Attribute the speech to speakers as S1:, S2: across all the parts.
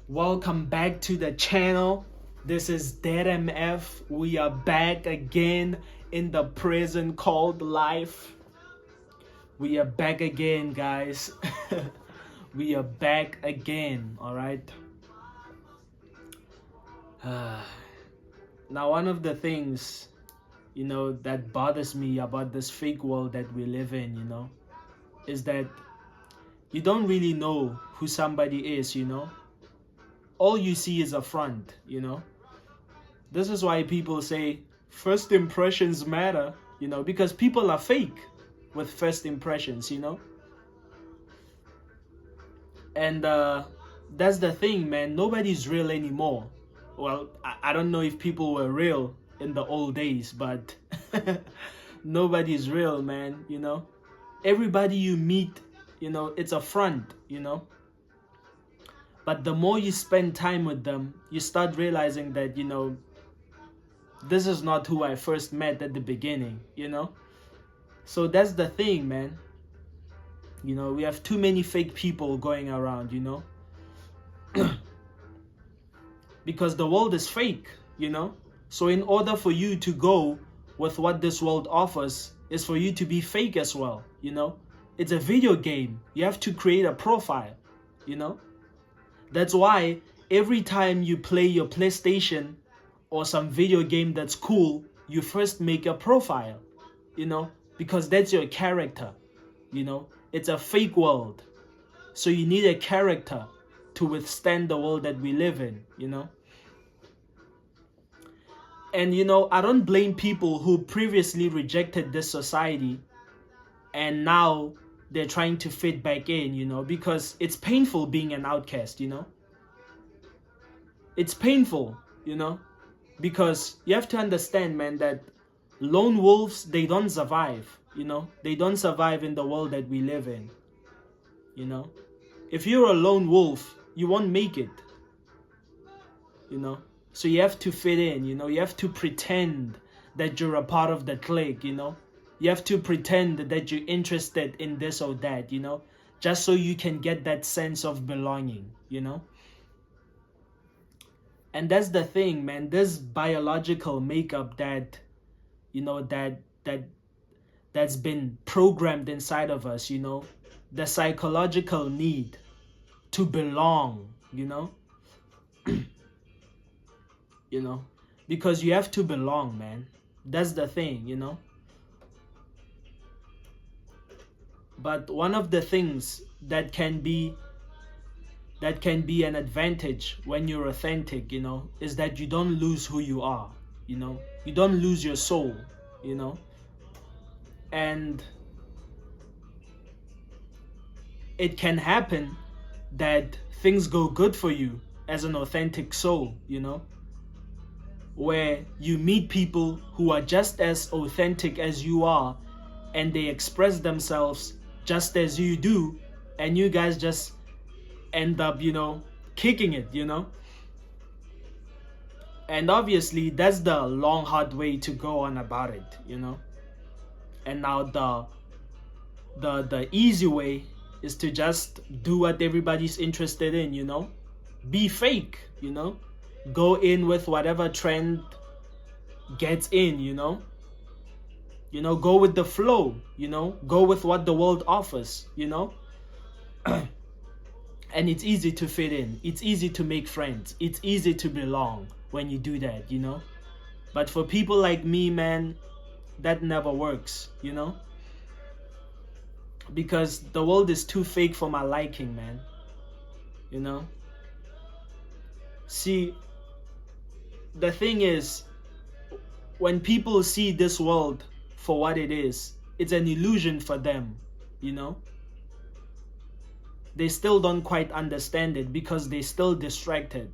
S1: Welcome back to the channel. This is DeadMf. We are back again in the prison called life. We are back again, guys. We are back again, all right? Now, one of the things, that bothers me about this fake world that we live in, is that you don't really know who somebody is, all you see is a front, This is why people say first impressions matter, because people are fake with first impressions, And that's the thing, man. Nobody's real anymore. Well, I don't know if people were real in the old days, but nobody's real, man, Everybody you meet, it's a front, But the more you spend time with them, you start realizing that, this is not who I first met at the beginning, So that's the thing, man. We have too many fake people going around, Because the world is fake, So in order for you to go with what this world offers is for you to be fake as well, It's a video game. You have to create a profile, That's why every time you play your PlayStation or some video game that's cool, you first make a profile, because that's your character, It's a fake world. So you need a character to withstand the world that we live in, And, I don't blame people who previously rejected this society and now they're trying to fit back in, because it's painful being an outcast, It's painful, because you have to understand, man, that lone wolves, they don't survive, They don't survive in the world that we live in, If you're a lone wolf, you won't make it, So you have to fit in, You have to pretend that you're a part of the clique, You have to pretend that you're interested in this or that, Just so you can get that sense of belonging, And that's the thing, man. This biological makeup that, that's been programmed inside of us, The psychological need to belong, Because you have to belong, man. That's the thing, But one of the things that can be an advantage when you're authentic, is that you don't lose who you are, You don't lose your soul, And it can happen that things go good for you as an authentic soul, Where you meet people who are just as authentic as you are and they express themselves just as you do, and you guys just end up, kicking it, And obviously that's the long, hard way to go on about it, And now the easy way is to just do what everybody's interested in, Be fake, Go in with whatever trend gets in, Go with the flow, Go with what the world offers, And it's easy to fit in. It's easy to make friends. It's easy to belong when you do that, But for people like me, man, that never works, Because the world is too fake for my liking, man. See, the thing is, when people see this world for what it is, it's an illusion for them, They still don't quite understand it because they're still distracted,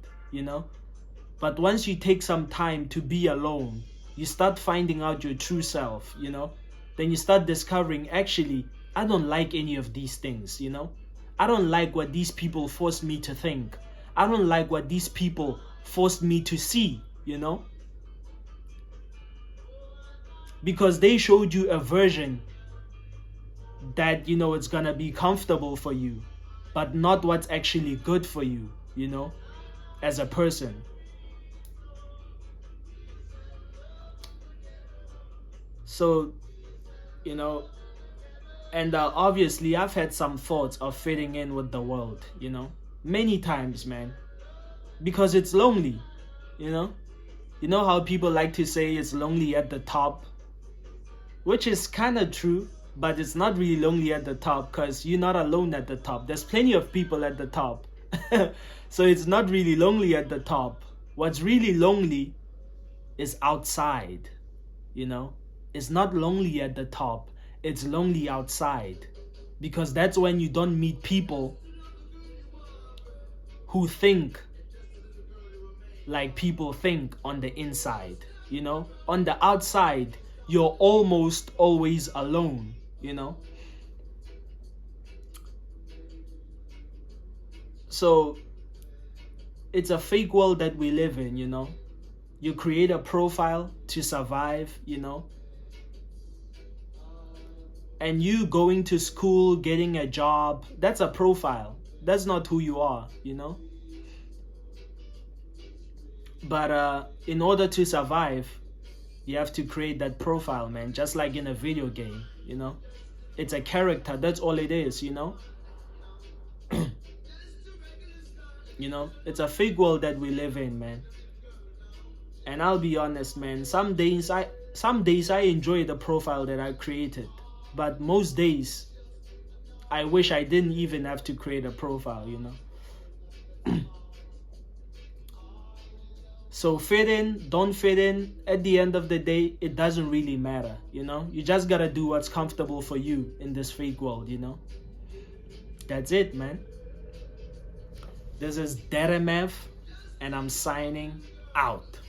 S1: But once you take some time to be alone, you start finding out your true self, Then you start discovering, actually, I don't like any of these things, I don't like what these people forced me to think. I don't like what these people forced me to see, Because they showed you a version that, it's gonna be comfortable for you, but not what's actually good for you, as a person. So, you know, and obviously I've had some thoughts of fitting in with the world, you know, many times, man, because it's lonely, you know. You know how people like to say it's lonely at the top, which is kind of true, but it's not really lonely at the top because you're not alone at the top. There's plenty of people at the top. So it's not really lonely at the top. What's really lonely is outside, you know. It's not lonely at the top, it's lonely outside, because that's when you don't meet people who think like people think on the inside, you know. On the outside, you're almost always alone, you know. So it's a fake world that we live in, you know. You create a profile to survive, you know. And you going to school, getting a job, that's a profile. That's not who you are, you know. But in order to survive, you have to create that profile, man. Just like in a video game, you know. It's a character, that's all it is, you know. You know, it's a fake world that we live in, man. And I'll be honest, man, some days I enjoy the profile that I created, but most days I wish I didn't even have to create a profile, you know. So fit in, don't fit in, at the end of the day, it doesn't really matter, you know. You just gotta do what's comfortable for you in this fake world, you know. That's it, man. This is DeadMf, and I'm signing out.